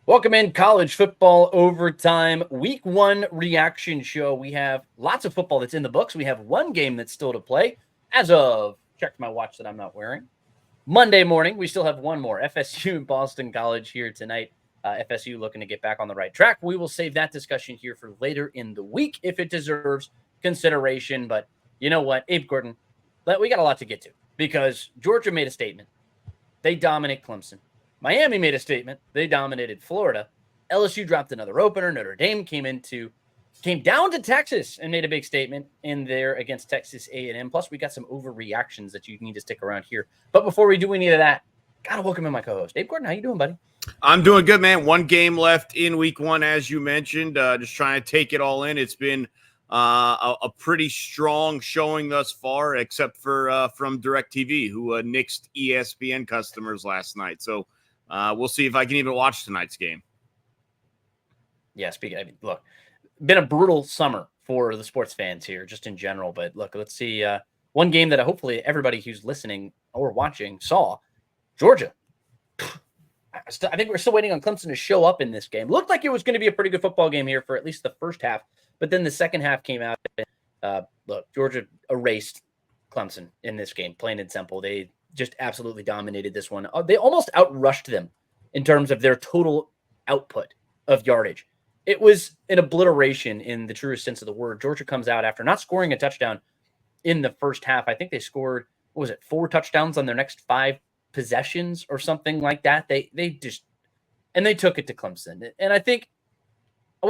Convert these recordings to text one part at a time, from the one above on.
Welcome in college football overtime week 1 reaction show. We have lots of football that's in the books. We have one game that's still to play as of checked my watch that I'm not wearing. Monday morning, we still have one more FSU and Boston College here tonight. FSU looking to get back on the right track. We will save that discussion here for later in the week if it deserves consideration. But you know what, Abe Gordon, we got a lot to get to because Georgia made a statement. They dominate Clemson. Miami made a statement. They dominated Florida. LSU dropped another opener. Notre Dame came down to Texas and made a big statement in there against Texas A&M. Plus, we got some overreactions that you need to stick around here. But before we do any of that, gotta welcome in my co-host, Dave Gordon. How you doing, buddy? I'm doing good, man. One game left in week 1, as you mentioned. Just trying to take it all in. It's been a pretty strong showing thus far, except for from DirecTV, who nixed ESPN customers last night. So we'll see if I can even watch tonight's game. Yeah, look, been a brutal summer for the sports fans here, just in general. But look, let's see. One game that hopefully everybody who's listening or watching saw, Georgia. I think we're still waiting on Clemson to show up in this game. Looked like it was going to be a pretty good football game here for at least the first half. But then the second half came out. Look, Georgia erased Clemson in this game, plain and simple. They just absolutely dominated this one. They almost outrushed them in terms of their total output of yardage. It was an obliteration in the truest sense of the word. Georgia comes out after not scoring a touchdown in the first half. I think they scored, 4 touchdowns on their next 5 possessions or something like that. They took it to Clemson. And I think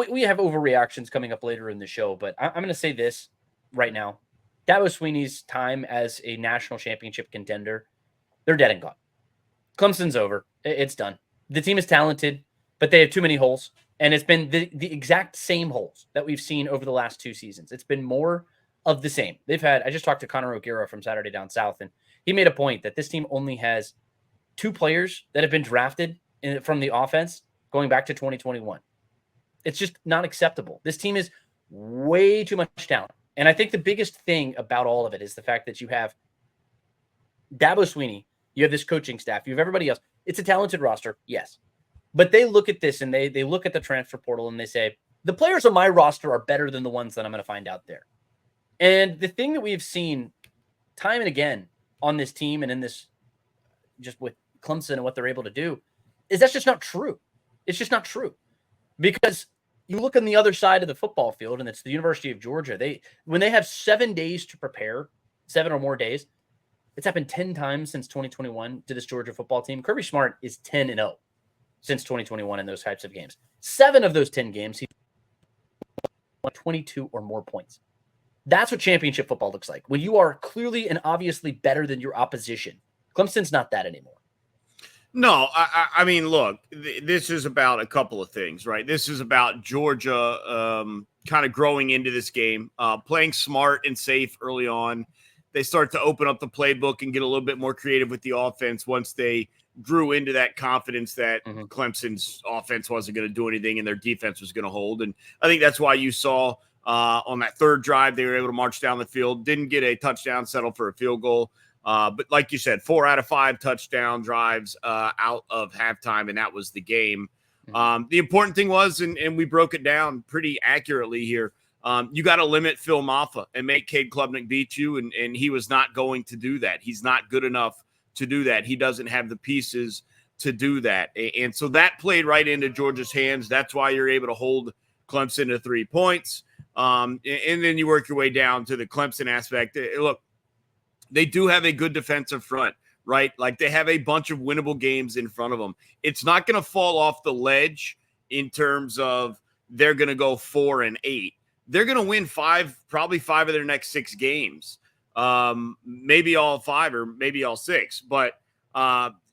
we have overreactions coming up later in the show, but I'm going to say this right now. Dabo Swinney's time as a national championship contender, they're dead and gone. Clemson's over. It's done. The team is talented, but they have too many holes. And it's been the exact same holes that we've seen over the last 2 seasons. It's been more of the same. I just talked to Connor O'Gara from Saturday Down South, and he made a point that this team only has 2 players that have been drafted from the offense going back to 2021. It's just not acceptable. This team is way too much talent. And I think the biggest thing about all of it is the fact that you have Dabo Swinney, you have this coaching staff, you have everybody else. It's a talented roster, yes. But they look at this and they look at the transfer portal and they say, the players on my roster are better than the ones that I'm going to find out there. And the thing that we've seen time and again on this team and in this, just with Clemson and what they're able to do, is that's just not true. It's just not true. Because you look on the other side of the football field, and it's the University of Georgia. When they have 7 days to prepare, 7 or more days, it's happened 10 times since 2021 to this Georgia football team. Kirby Smart is 10-0 since 2021 in those types of games. 7 of those 10 games, he won 22 or more points. That's what championship football looks like, when you are clearly and obviously better than your opposition. Clemson's not that anymore. No, I mean, look, this is about a couple of things, right? This is about Georgia kind of growing into this game, playing smart and safe early on. They start to open up the playbook and get a little bit more creative with the offense once they grew into that confidence that Clemson's offense wasn't going to do anything and their defense was going to hold. And I think that's why you saw on that third drive, they were able to march down the field, didn't get a touchdown, settled for a field goal. But like you said, 4 out of 5 touchdown drives out of halftime, and that was the game. The important thing was, and we broke it down pretty accurately here, you got to limit Phil Maffa and make Cade Klubnik beat you, and he was not going to do that. He's not good enough to do that. He doesn't have the pieces to do that. And so that played right into Georgia's hands. That's why you're able to hold Clemson to 3 points. And then you work your way down to the Clemson aspect. Look, they do have a good defensive front, right? Like, they have a bunch of winnable games in front of them. It's not going to fall off the ledge in terms of they're going to go 4-8. They're going to win probably 5 of their next 6 games. Maybe all 5 or maybe all 6. But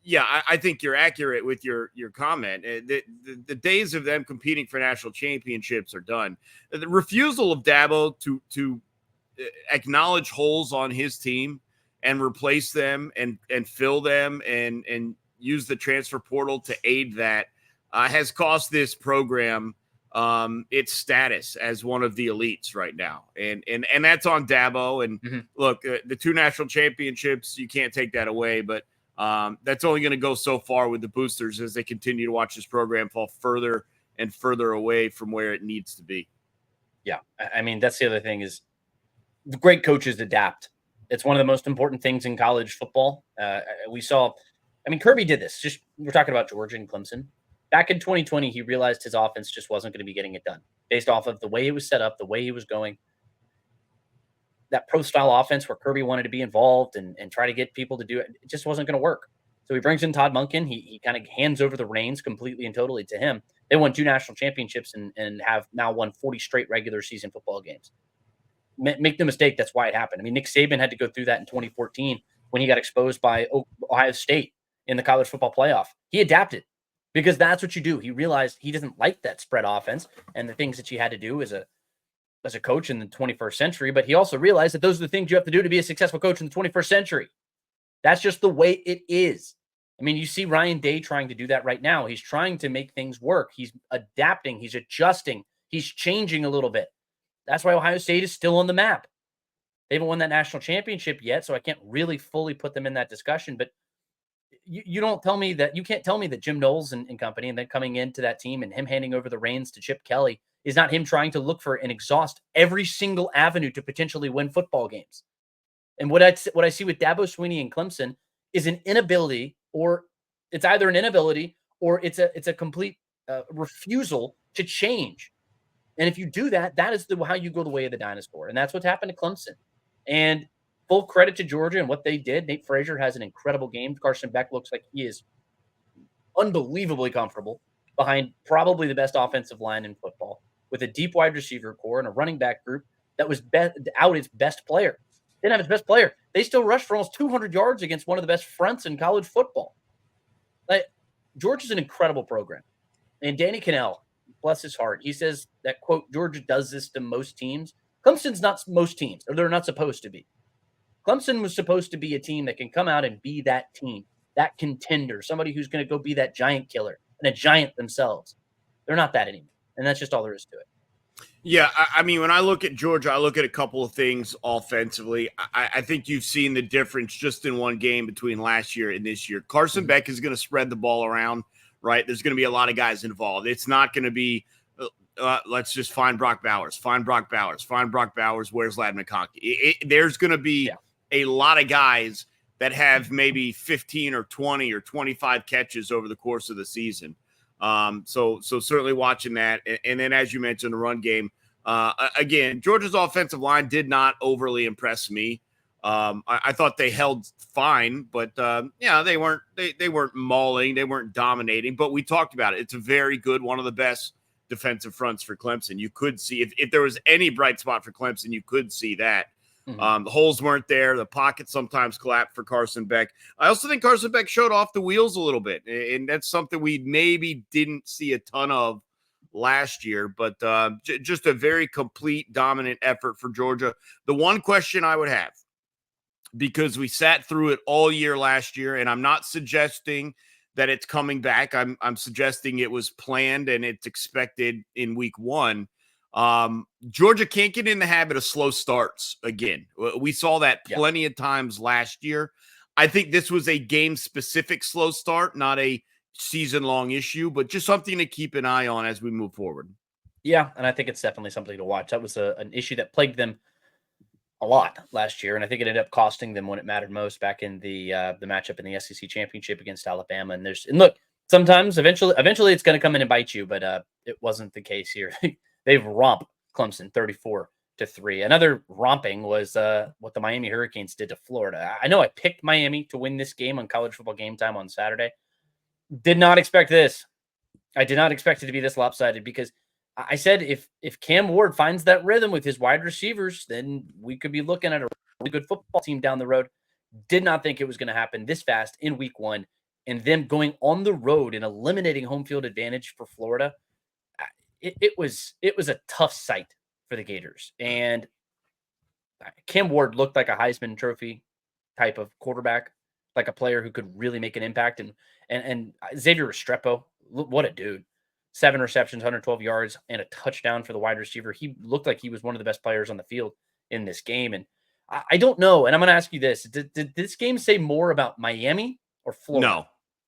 yeah, I think you're accurate with your comment. The days of them competing for national championships are done. The refusal of Dabo to acknowledge holes on his team and replace them and fill them and use the transfer portal to aid that has cost this program its status as one of the elites right now. And that's on Dabo. And look, the 2 national championships, you can't take that away. But That's only going to go so far with the boosters as they continue to watch this program fall further and further away from where it needs to be. Yeah. I mean, that's the other thing is the great coaches adapt. It's one of the most important things in college football. We saw, I mean, Kirby did this. Just we're talking about Georgia and Clemson. Back in 2020, he realized his offense just wasn't going to be getting it done based off of the way it was set up, the way he was going. That pro style offense where Kirby wanted to be involved and try to get people to do it, it just wasn't going to work. So he brings in Todd Monken. He kind of hands over the reins completely and totally to him. They won 2 national championships and have now won 40 straight regular season football games. Make no mistake, that's why it happened. I mean, Nick Saban had to go through that in 2014 when he got exposed by Ohio State in the college football playoff. He adapted because that's what you do. He realized he doesn't like that spread offense and the things that you had to do as a coach in the 21st century, but he also realized that those are the things you have to do to be a successful coach in the 21st century. That's just the way it is. I mean, you see Ryan Day trying to do that right now. He's trying to make things work. He's adapting. He's adjusting. He's changing a little bit. That's why Ohio State is still on the map. They haven't won that national championship yet, so I can't really fully put them in that discussion. But you don't tell me that you can't tell me that Jim Knowles and company, and then coming into that team and him handing over the reins to Chip Kelly is not him trying to look for and exhaust every single avenue to potentially win football games. And what I see with Dabo Swinney and Clemson is an inability, or it's either an inability or it's a complete refusal to change. And if you do that, that is how you go the way of the dinosaur. And that's what's happened to Clemson. And full credit to Georgia and what they did. Nate Frazier has an incredible game. Carson Beck looks like he is unbelievably comfortable behind probably the best offensive line in football with a deep wide receiver core and a running back group that was out its best player. Didn't have its best player. They still rushed for almost 200 yards against one of the best fronts in college football. Georgia's an incredible program. And Danny Cannell, bless his heart, he says that, quote, Georgia does this to most teams. Clemson's not most teams, or they're not supposed to be. Clemson was supposed to be a team that can come out and be that team, that contender, somebody who's going to go be that giant killer and a giant themselves. They're not that anymore. And that's just all there is to it. Yeah, I mean, when I look at Georgia, I look at a couple of things offensively. I think you've seen the difference just in one game between last year and this year. Carson Beck is going to spread the ball around, right? There's going to be a lot of guys involved. It's not going to be, let's just find Brock Bowers. Where's Ladd McConkey? There's going to be a lot of guys that have maybe 15 or 20 or 25 catches over the course of the season. So certainly watching that. And then, as you mentioned, the run game, again, Georgia's offensive line did not overly impress me. I thought they held fine, but they weren't mauling, they weren't dominating, but we talked about it. It's a very good, one of the best defensive fronts for Clemson. You could see if there was any bright spot for Clemson, you could see that. The holes weren't there. The pocket sometimes collapsed for Carson Beck. I also think Carson Beck showed off the wheels a little bit, and that's something we maybe didn't see a ton of last year, but just a very complete, dominant effort for Georgia. The one question I would have, because we sat through it all year last year, and I'm not suggesting that it's coming back. I'm suggesting it was planned and it's expected in week one. Georgia can't get in the habit of slow starts again. We saw that plenty of times last year. I think this was a game-specific slow start, not a season-long issue, but just something to keep an eye on as we move forward. Yeah, and I think it's definitely something to watch. That was an issue that plagued them a lot last year, and I think it ended up costing them when it mattered most back in the matchup in the SEC championship against Alabama. And look, sometimes eventually it's going to come in and bite you, but it wasn't the case here. They've romped Clemson 34-3. Another romping was what the Miami Hurricanes did to Florida. I know I picked Miami to win this game on College Football Game Time on Saturday. Did not expect this. I did not expect it to be this lopsided because I said if Cam Ward finds that rhythm with his wide receivers, then we could be looking at a really good football team down the road. Did not think it was going to happen this fast in week one, and them going on the road and eliminating home field advantage for Florida. It was a tough sight for the Gators, and Cam Ward looked like a Heisman Trophy type of quarterback, like a player who could really make an impact. And Xavier Restrepo, what a dude! 7 receptions, 112 yards, and a touchdown for the wide receiver. He looked like he was one of the best players on the field in this game. And I don't know. And I'm going to ask you this: did this game say more about Miami or Florida?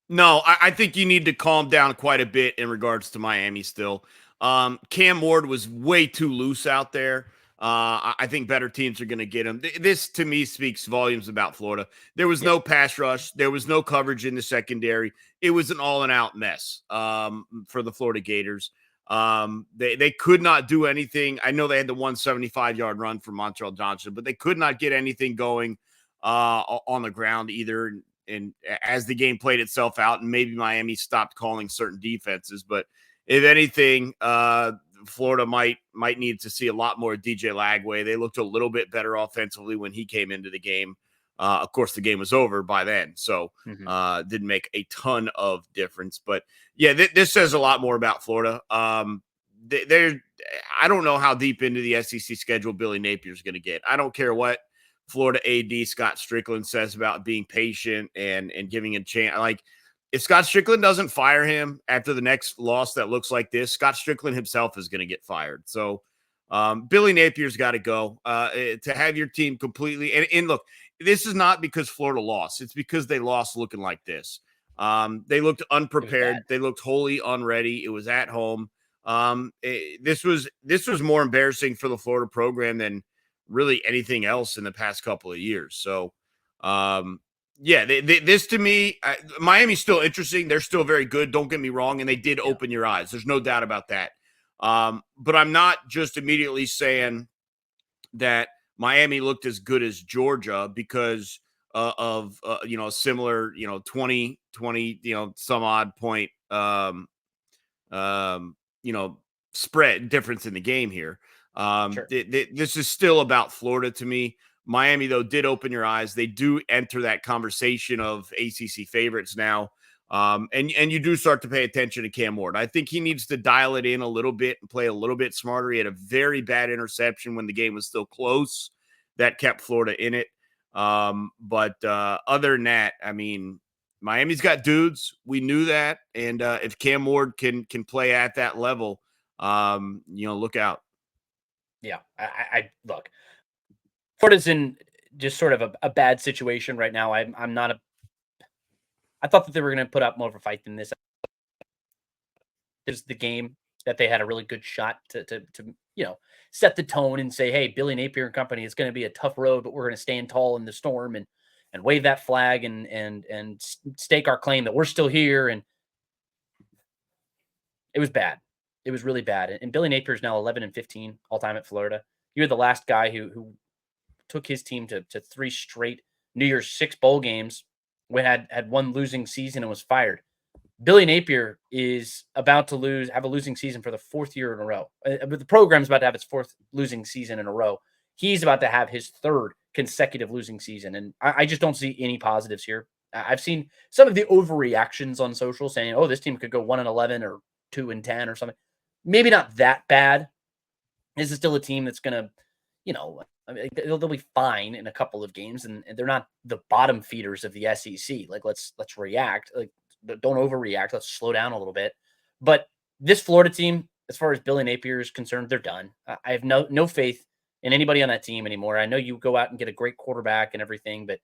No, I think you need to calm down quite a bit in regards to Miami still. Cam Ward was way too loose out there. I think better teams are going to get him. This, to me, speaks volumes about Florida. There was no pass rush. There was no coverage in the secondary. It was an all-and-out mess for the Florida Gators. They could not do anything. I know they had the 175-yard run from Montreal Johnson, but they could not get anything going on the ground either. And as the game played itself out, and maybe Miami stopped calling certain defenses, but if anything, Florida might need to see a lot more DJ Lagway. They looked a little bit better offensively when he came into the game. Of course, the game was over by then, so didn't make a ton of difference. But yeah, this says a lot more about Florida. I don't know how deep into the SEC schedule Billy Napier is going to get. I don't care what Florida AD Scott Strickland says about being patient and giving a chance. Like, if Scott Strickland doesn't fire him after the next loss that looks like this, Scott Strickland himself is going to get fired. So Billy Napier's got to go to have your team completely. And look, this is not because Florida lost. It's because they lost looking like this. They looked unprepared. They looked wholly unready. It was at home. This was more embarrassing for the Florida program than really anything else in the past couple of years. So, this to me, Miami's still interesting. They're still very good. Don't get me wrong. And they did open your eyes. There's no doubt about that. But I'm not just immediately saying that Miami looked as good as Georgia because of similar, 20, some odd point, spread difference in the game here. Sure. This is still about Florida to me. Miami, though, did open your eyes. They do enter that conversation of ACC favorites now. And you do start to pay attention to Cam Ward. I think he needs to dial it in a little bit and play a little bit smarter. He had a very bad interception when the game was still close. That kept Florida in it. But other than that, I mean, Miami's got dudes. We knew that. And if Cam Ward can play at that level, look out. Yeah, I look. Florida's in just sort of a bad situation right now. I'm not I thought that they were going to put up more of a fight than this. Is the game that they had a really good shot to set the tone and say, hey, Billy Napier and company, it's going to be a tough road, but we're going to stand tall in the storm and wave that flag and stake our claim that we're still here. And it was bad. It was really bad. And Billy Napier is now 11-15 all time at Florida. You're the last guy who took his team to 3 straight New Year's 6 bowl games when had one losing season and was fired. Billy Napier is about to have a losing season for the 4th year in a row. But the program's about to have its 4th losing season in a row. He's about to have his 3rd consecutive losing season. And I just don't see any positives here. I've seen some of the overreactions on social saying, oh, this team could go 1-11 or 2-10 or something. Maybe not that bad. This is still a team that's going to, they'll be fine in a couple of games, and they're not the bottom feeders of the SEC. Like, let's react. Like, don't overreact. Let's slow down a little bit. But this Florida team, as far as Billy Napier is concerned, they're done. I have no faith in anybody on that team anymore. I know you go out and get a great quarterback and everything, but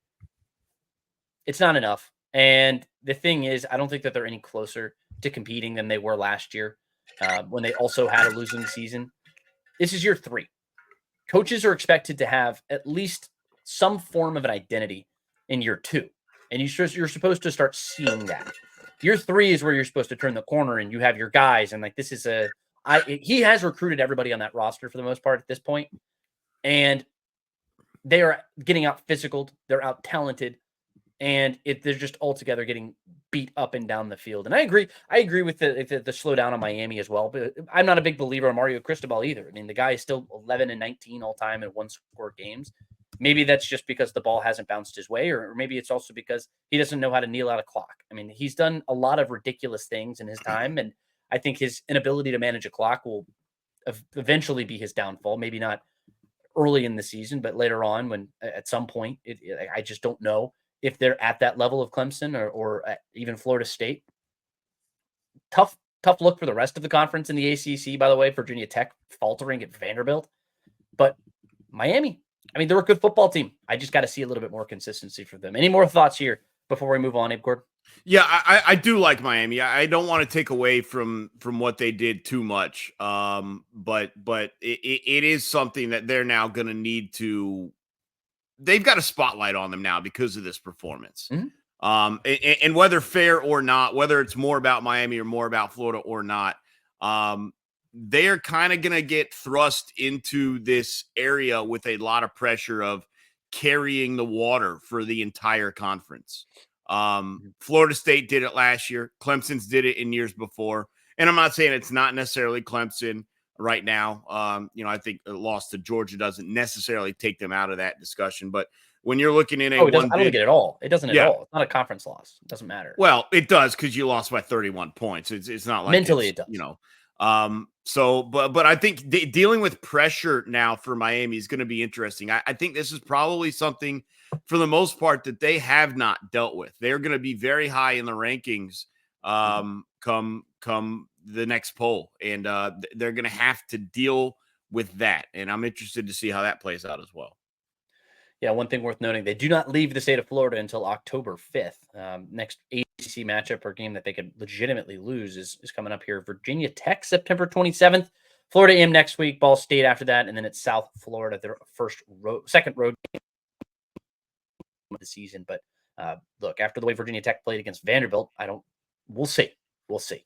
it's not enough. And the thing is, I don't think that they're any closer to competing than they were last year when they also had a losing season. This is year 3. Coaches are expected to have at least some form of an identity in year 2. And you're supposed to start seeing that. Year 3 is where you're supposed to turn the corner and you have your guys. And like, he has recruited everybody on that roster for the most part at this point. And they are getting out physical. They're out talented. And they're just altogether getting beat up and down the field. And I agree with the slowdown on Miami as well. But I'm not a big believer in Mario Cristobal either. I mean, the guy is still 11-19 all time in 1-score games. Maybe that's just because the ball hasn't bounced his way, or maybe it's also because he doesn't know how to kneel out a clock. I mean, he's done a lot of ridiculous things in his time, and I think his inability to manage a clock will eventually be his downfall. Maybe not early in the season, but later on when at some point, I just don't know if they're at that level of Clemson or even Florida State. Tough look for the rest of the conference in the ACC, by the way. Virginia Tech faltering at Vanderbilt. But Miami, I mean, they're a good football team. I just got to see a little bit more consistency from them. Any more thoughts here before we move on, Abe Gordon? Yeah, I do like Miami. I don't want to take away from what they did too much. But it is something that they're now going to need to. They've got a spotlight on them now because of this performance. Mhm. And whether fair or not, whether it's more about Miami or more about Florida or not, they are kind of going to get thrust into this area with a lot of pressure of carrying the water for the entire conference. Mhm. Florida State did it last year. Clemson's did it in years before. And I'm not saying it's not necessarily Clemson right now. I think a loss to Georgia doesn't necessarily take them out of that discussion. But when you're looking in a Oh, it doesn't. one I don't think bid, it at all. It doesn't at yeah, all. It's not a conference loss. It doesn't matter. well, it does because you lost by 31 points. It's not like Mentally, it's, it does. but I think dealing with pressure now for Miami is going to be interesting. I think this is probably something for the most part that they have not dealt with. They're going to be very high in the rankings come the next poll, and they're going to have to deal with that. And I'm interested to see how that plays out as well. Yeah, one thing worth noting, they do not leave the state of Florida until October 5th. Next ACC matchup or game that they could legitimately lose is coming up here. Virginia Tech, September 27th. Florida A&M next week, Ball State after that, and then it's South Florida, their second road game of the season. But look, after the way Virginia Tech played against Vanderbilt, we'll see. We'll see.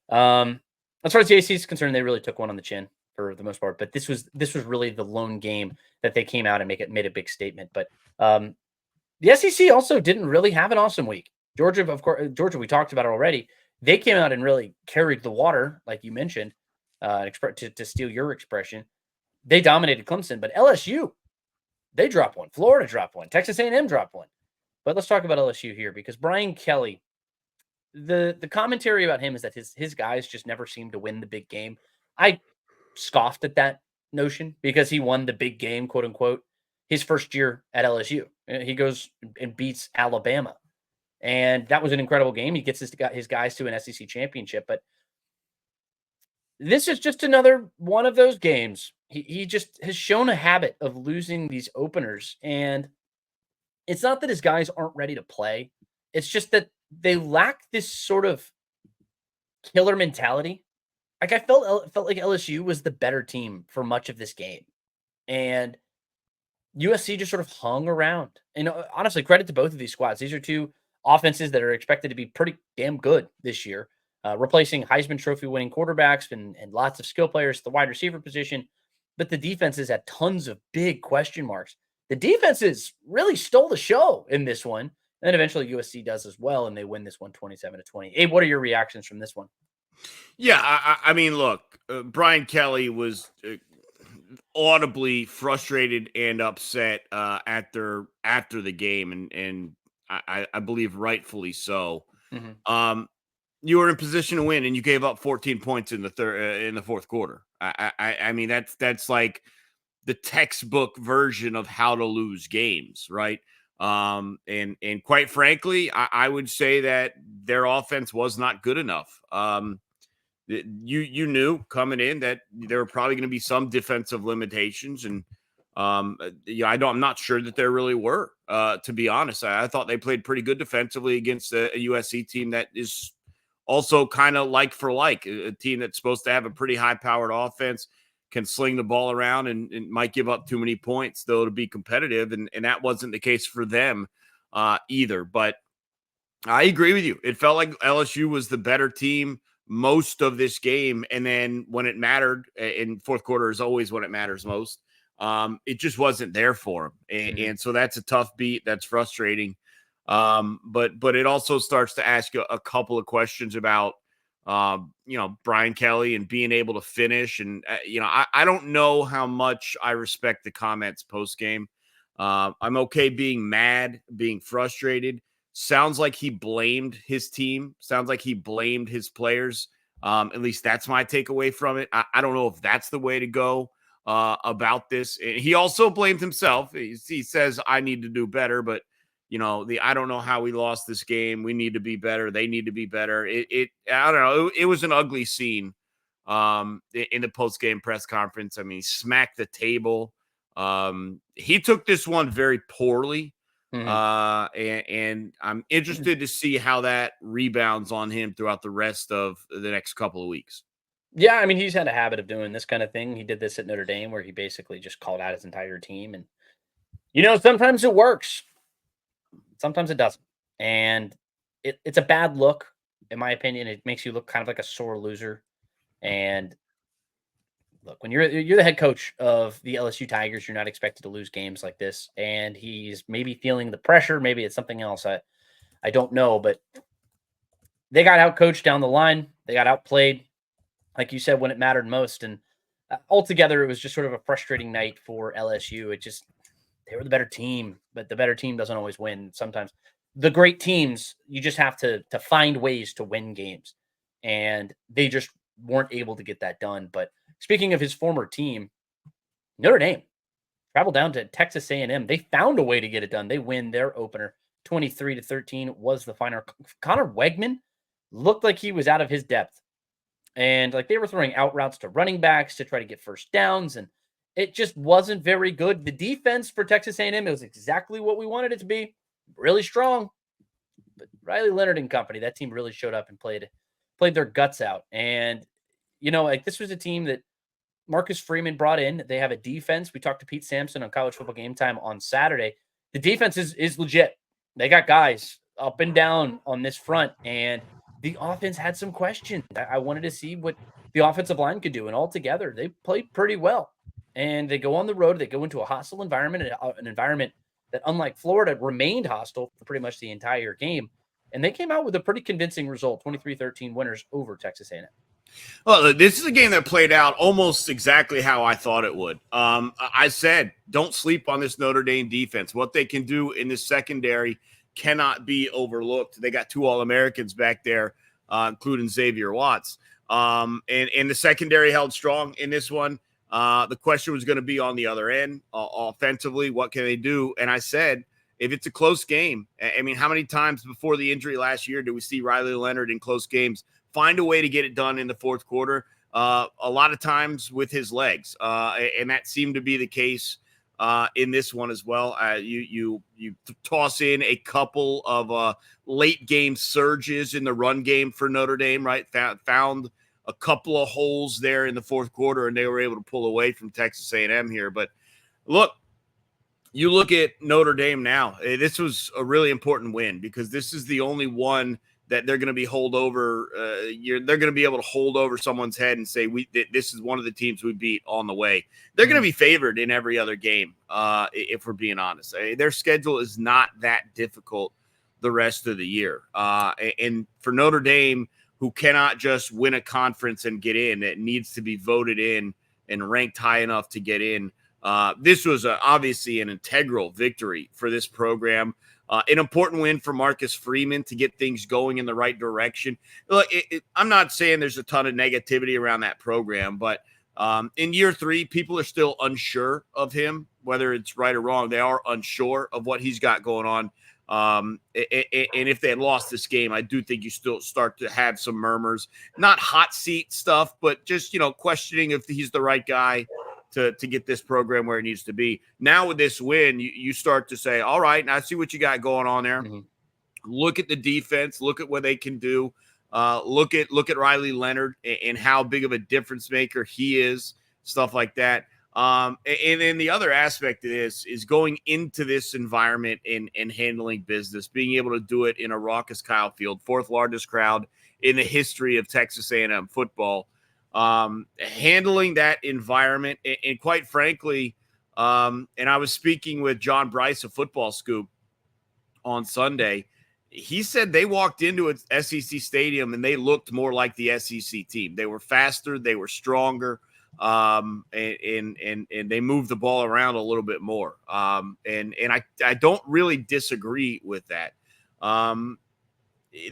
As far as the ACC is concerned, they really took one on the chin for the most part. But this was really the lone game that they came out and made a big statement. But the SEC also didn't really have an awesome week. Georgia, of course, we talked about it already. They came out and really carried the water, like you mentioned, to steal your expression. They dominated Clemson, but LSU, they dropped one. Florida dropped one. Texas A&M dropped one. But let's talk about LSU here because Brian Kelly, the commentary about him is that his guys just never seem to win the big game. I scoffed at that notion because he won the big game, quote unquote, his first year at LSU. He goes and beats Alabama. And that was an incredible game. He gets his guys to an SEC championship. But this is just another one of those games. He just has shown a habit of losing these openers. And it's not that his guys aren't ready to play. It's just that they lack this sort of killer mentality. Like I felt like LSU was the better team for much of this game. And USC just sort of hung around. And honestly, credit to both of these squads. These are two offenses that are expected to be pretty damn good this year, replacing Heisman Trophy winning quarterbacks and lots of skill players at the wide receiver position. But the defenses had tons of big question marks. The defenses really stole the show in this one. And then eventually USC does as well, and they win this one 27-20. Abe, what are your reactions from this one? Yeah, I mean, look, Brian Kelly was audibly frustrated and upset after the game, and I believe rightfully so. Mm-hmm. You were in position to win, and you gave up 14 points in the fourth quarter. I mean that's like the textbook version of how to lose games, right? And quite frankly, I would say that their offense was not good enough. You knew coming in that there were probably going to be some defensive limitations, and I'm not sure that there really were. To be honest, I thought they played pretty good defensively against a USC team that is also kind of like for like a team that's supposed to have a pretty high powered offense, can sling the ball around and might give up too many points though to be competitive, and that wasn't the case for them either. But I agree with you. It felt like LSU was the better team most of this game. And then when it mattered, in fourth quarter is always when it matters most, it just wasn't there for them. And so that's a tough beat. That's frustrating. But it also starts to ask you a couple of questions about, Brian Kelly and being able to finish. And, I don't know how much I respect the comments post game. I'm okay being mad, being frustrated. Sounds like he blamed his team. Sounds like he blamed his players. At least that's my takeaway from it. I don't know if that's the way to go about this. He also blamed himself. He says, I need to do better, but I don't know how we lost this game. We need to be better. They need to be better. I don't know. It was an ugly scene in the post-game press conference. I mean, he smacked the table. He took this one very poorly. Mhm. And I'm interested to see how that rebounds on him throughout the rest of the next couple of weeks. Yeah, I mean, he's had a habit of doing this kind of thing. He did this at Notre Dame where he basically just called out his entire team. And, sometimes it works, sometimes it doesn't. And it's a bad look, in my opinion. It makes you look kind of like a sore loser. And look, when you're the head coach of the LSU Tigers, you're not expected to lose games like this. And he's maybe feeling the pressure. Maybe it's something else. I don't know, but they got outcoached down the line. They got outplayed, like you said, when it mattered most. And altogether, it was just sort of a frustrating night for LSU. They were the better team, but the better team doesn't always win. Sometimes the great teams, you just have to find ways to win games, and they just weren't able to get that done. But speaking of his former team, Notre Dame traveled down to Texas A&M. They found a way to get it done. They win their opener, 23-13 was the final. Connor Wegman looked like he was out of his depth. And like they were throwing out routes to running backs to try to get first downs, and it just wasn't very good. The defense for Texas A&M, it was exactly what we wanted it to be, really strong. But Riley Leonard and company, that team really showed up and played their guts out. And like this was a team that Marcus Freeman brought in. They have a defense. We talked to Pete Sampson on College Football Game Time on Saturday. The defense is legit. They got guys up and down on this front, and the offense had some questions. I wanted to see what the offensive line could do, and altogether, they played pretty well. And they go on the road. They go into a hostile environment, an environment that, unlike Florida, remained hostile for pretty much the entire game. And they came out with a pretty convincing result, 23-13 winners over Texas A&M. Well, this is a game that played out almost exactly how I thought it would. I said, don't sleep on this Notre Dame defense. What they can do in the secondary cannot be overlooked. They got 2 All-Americans back there, including Xavier Watts. And the secondary held strong in this one. The question was going to be on the other end, offensively, what can they do? And I said, if it's a close game, I mean, how many times before the injury last year did we see Riley Leonard in close games find a way to get it done in the fourth quarter? A lot of times with his legs, and that seemed to be the case in this one as well. You toss in a couple of late game surges in the run game for Notre Dame, right? Found a couple of holes there in the fourth quarter, and they were able to pull away from Texas A&M here. But look, you look at Notre Dame now. This was a really important win because this is the only one that they're going to be hold over. They're going to be able to hold over someone's head and say, this is one of the teams we beat on the way. They're going to be favored in every other game, if we're being honest. Their schedule is not that difficult the rest of the year. And for Notre Dame, who cannot just win a conference and get in, it needs to be voted in and ranked high enough to get in. This was obviously an integral victory for this program. An important win for Marcus Freeman to get things going in the right direction. Look, I'm not saying there's a ton of negativity around that program, but in year 3, people are still unsure of him, whether it's right or wrong. They are unsure of what he's got going on. And if they had lost this game, I do think you still start to have some murmurs, not hot seat stuff, but just, questioning if he's the right guy to get this program where it needs to be. Now with this win, you start to say, all right, now see what you got going on there. Mm-hmm. Look at the defense, look at what they can do. Look at Riley Leonard and how big of a difference maker he is, stuff like that. And then the other aspect of this is going into this environment and handling business, being able to do it in a raucous Kyle Field, 4th largest crowd in the history of Texas A&M football. Handling that environment, and quite frankly, and I was speaking with John Bryce of Football Scoop on Sunday. He said they walked into an SEC stadium and they looked more like the SEC team. They were faster, they were stronger, and they moved the ball around a little bit more. And I don't really disagree with that.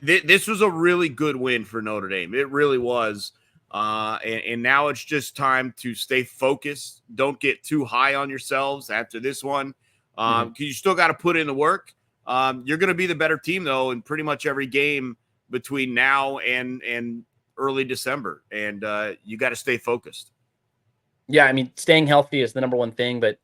This was a really good win for Notre Dame. It really was. And now it's just time to stay focused. Don't get too high on yourselves after this one, because you still got to put in the work. You're going to be the better team, though, in pretty much every game between now and early December. And you got to stay focused. Yeah, I mean, staying healthy is the number one thing. But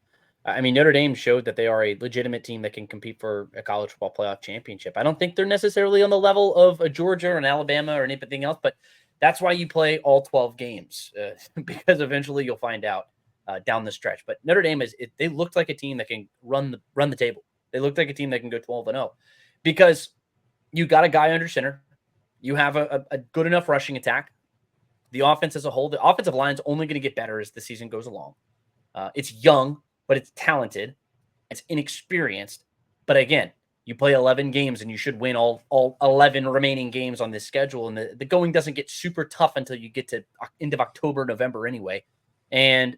I mean, Notre Dame showed that they are a legitimate team that can compete for a college football playoff championship. I don't think they're necessarily on the level of a Georgia or an Alabama or anything else, but that's why you play all 12 games because eventually you'll find out down the stretch. But Notre Dame they looked like a team that can run the table. They looked like a team that can go 12-0 because you got a guy under center. You have a good enough rushing attack. The offense as a whole, the offensive line's only going to get better as the season goes along. It's young, but it's talented. It's inexperienced. But again, you play 11 games and you should win all 11 remaining games on this schedule. And the going doesn't get super tough until you get to end of October, November anyway. And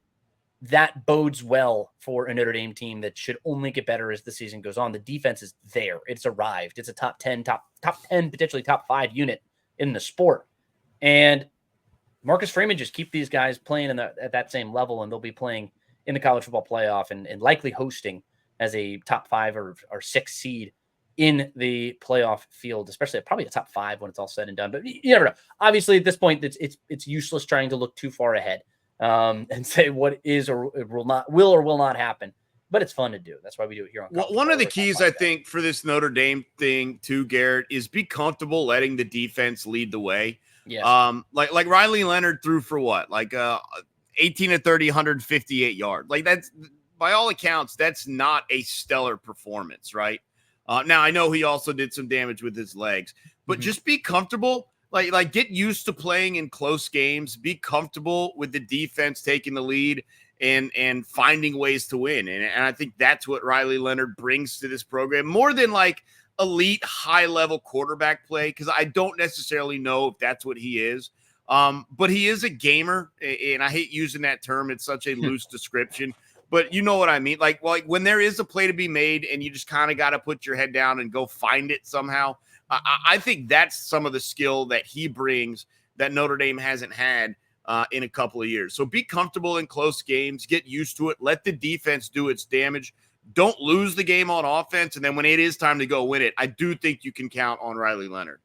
that bodes well for a Notre Dame team that should only get better as the season goes on. The defense is there. It's arrived. It's a top 10, potentially top 5 unit in the sport. And Marcus Freeman just keep these guys playing at that same level, and they'll be playing in the college football playoff and likely hosting as a top 5 or 6 seed in the playoff field, especially probably a top 5 when it's all said and done. But you never know. Obviously, at this point, it's useless trying to look too far ahead and say what is or will not happen. But it's fun to do. That's why we do it here on. One of the keys, I think, for this Notre Dame thing too, Garrett, is be comfortable letting the defense lead the way. Yes. Like Riley Leonard threw for what? Like 18 to 30, 158 yards. Like that's, by all accounts, that's not a stellar performance, right? Now I know he also did some damage with his legs, but just be comfortable. Like get used to playing in close games. Be comfortable with the defense taking the lead and finding ways to win. And I think that's what Riley Leonard brings to this program more than like elite high-level quarterback play, because I don't necessarily know if that's what he is. But he is a gamer, and I hate using that term. It's such a loose description, but you know what I mean? Like when there is a play to be made and you just kind of got to put your head down and go find it somehow, I think that's some of the skill that he brings that Notre Dame hasn't had in a couple of years. So be comfortable in close games, get used to it, let the defense do its damage. Don't lose the game on offense, and then when it is time to go win it, I do think you can count on Riley Leonard.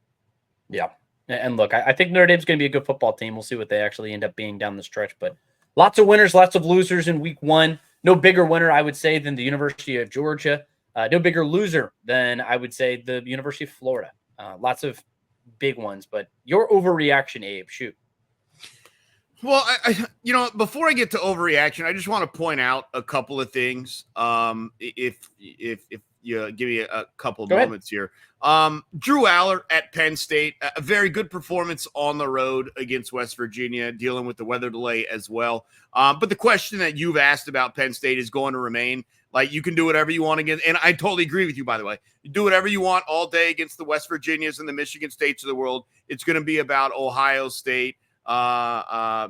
Yeah. And look, I think Notre Dame's going to be a good football team. We'll see what they actually end up being down the stretch. But lots of winners, lots of losers in week 1. No bigger winner, I would say, than the University of Georgia. No bigger loser than, I would say, the University of Florida. Lots of big ones. But your overreaction, Abe, shoot. Well, I before I get to overreaction, I just want to point out a couple of things. If you give me a couple of moments here. Drew Aller at Penn State, a very good performance on the road against West Virginia, dealing with the weather delay as well. But the question that you've asked about Penn State is going to remain. Like, you can do whatever you want against, and I totally agree with you, by the way. You do whatever you want all day against the West Virginias and the Michigan States of the world. It's going to be about Ohio State,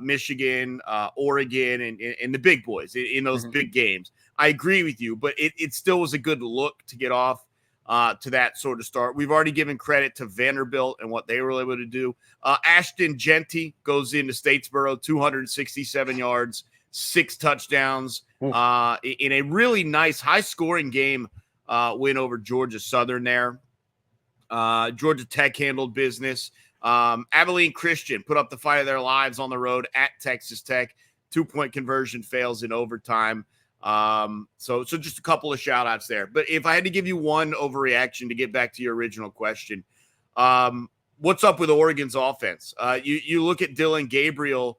Michigan, Oregon, and the big boys in those big games. I agree with you, but it still was a good look to get off to that sort of start. We've already given credit to Vanderbilt and what they were able to do. Ashton Genty goes into Statesboro, 267 yards, 6 touchdowns in a really nice, high-scoring game win over Georgia Southern there. Georgia Tech handled business. Abilene Christian put up the fight of their lives on the road at Texas Tech. 2-point conversion fails in overtime. So just a couple of shout outs there. But if I had to give you one overreaction to get back to your original question, what's up with Oregon's offense? You look at Dylan Gabriel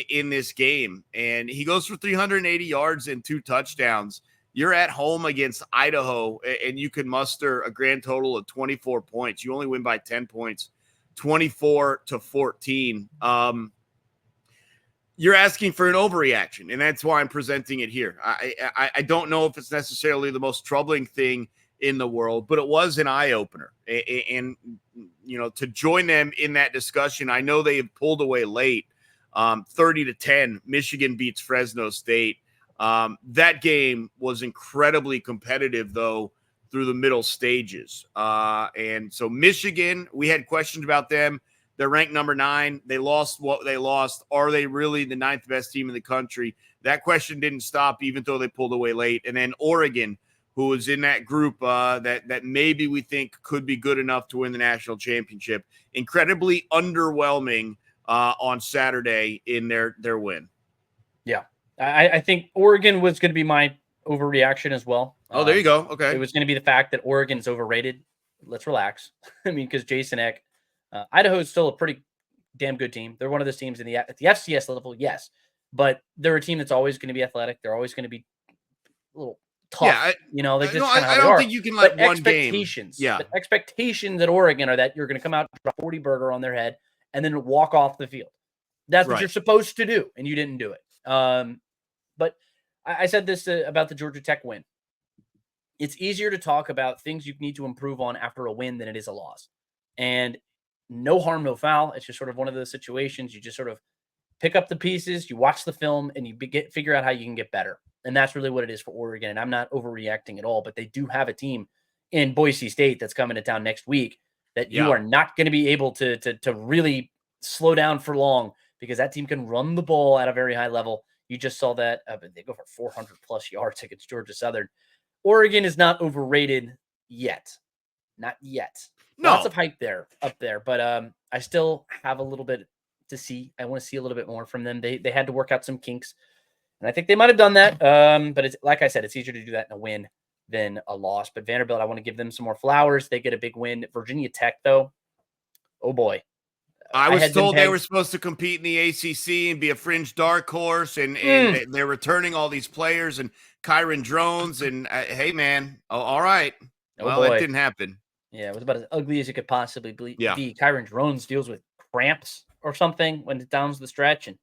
in this game, and he goes for 380 yards and 2 touchdowns. You're at home against Idaho, and you can muster a grand total of 24 points. You only win by 10 points, 24-14. You're asking for an overreaction, and that's why I'm presenting it here. I don't know if it's necessarily the most troubling thing in the world, but it was an eye-opener. And to join them in that discussion, I know they have pulled away late. 30-10, Michigan beats Fresno State. That game was incredibly competitive, though, through the middle stages. And so Michigan, we had questions about them. They're ranked number 9. They lost what they lost. Are they really the 9th best team in the country? That question didn't stop, even though they pulled away late. And then Oregon, who was in that group that maybe we think could be good enough to win the national championship. Incredibly underwhelming on Saturday in their win. Yeah. I think Oregon was going to be my overreaction as well. Oh, there you go. It Okay. was going to be the fact that Oregon is overrated. Let's relax. I mean, because Jason Eck, Idaho is still a pretty damn good team. They're one of those teams at the FCS level, yes, but they're a team that's always going to be athletic. They're always going to be a little tough. Yeah, They just no, kind of how I they don't are. think you can let But one game. Yeah, the expectations at Oregon are that you're going to come out, drop 40 burger on their head, and then walk off the field. That's what Right. you're supposed to do, and you didn't do it. But I said this about the Georgia Tech win. It's easier to talk about things you need to improve on after a win than it is a loss. And no harm, no foul. It's just sort of one of those situations. You just sort of pick up the pieces, you watch the film, and you figure out how you can get better. And that's really what it is for Oregon. And I'm not overreacting at all, but they do have a team in Boise State that's coming to town next week that you are not going to be able to really slow down for long, because that team can run the ball at a very high level. You just saw that they go for 400 plus yards against Georgia Southern. Oregon is not overrated yet. Not yet. No. Lots of hype up there, but I still have a little bit to see. I want to see a little bit more from them. They had to work out some kinks, and I think they might have done that. But it's like I said, it's easier to do that in a win than a loss. But Vanderbilt, I want to give them some more flowers. They get a big win. Virginia Tech, though, oh boy. I was told they were supposed to compete in the ACC and be a fringe dark horse, and they're returning all these players and Kyron Drones. And hey, man, all right. Well, that didn't happen. Yeah, it was about as ugly as it could possibly be. Yeah. Kyron Drones deals with cramps or something when it downs the stretch. And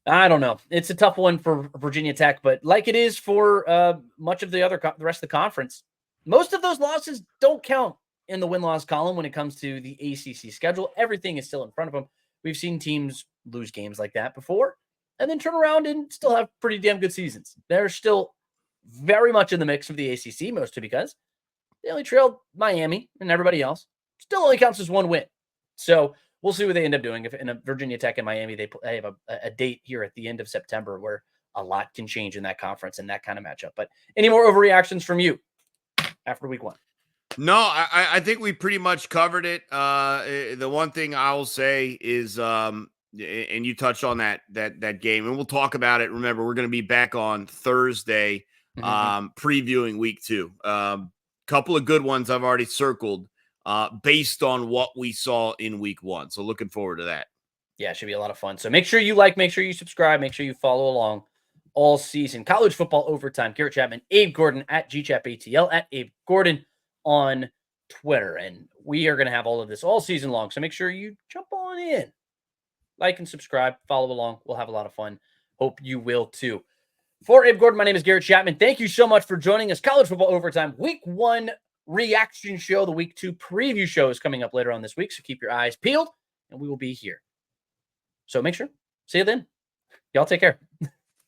I don't know. It's a tough one for Virginia Tech, but like it is for much of the rest of the conference, most of those losses don't count in the win-loss column when it comes to the ACC schedule. Everything is still in front of them. We've seen teams lose games like that before and then turn around and still have pretty damn good seasons. They're still very much in the mix of the ACC, mostly because they only trailed Miami and everybody else. Still only counts as one win. So we'll see what they end up doing. If in a Virginia Tech and Miami, they have a date here at the end of September where a lot can change in that conference and that kind of matchup. But any more overreactions from you after week one? No, I think we pretty much covered it. The one thing I will say is, and you touched on that game, and we'll talk about it. Remember, we're going to be back on Thursday, previewing week 2. Couple of good ones I've already circled, based on what we saw in week 1. So looking forward to that. Yeah, it should be a lot of fun. So make sure you like, make sure you subscribe, make sure you follow along all season. College football overtime. Garrett Chapman, Abe Gordon at GChapATL, at Abe Gordon on Twitter. And we are going to have all of this all season long. So make sure you jump on in, like and subscribe, follow along. We'll have a lot of fun. Hope you will too. For Abe Gordon, my name is Garrett Chapman. Thank you so much for joining us. College football overtime, week 1 reaction show. The week 2 preview show is coming up later on this week. So keep your eyes peeled and we will be here. So make sure. See you then. Y'all take care.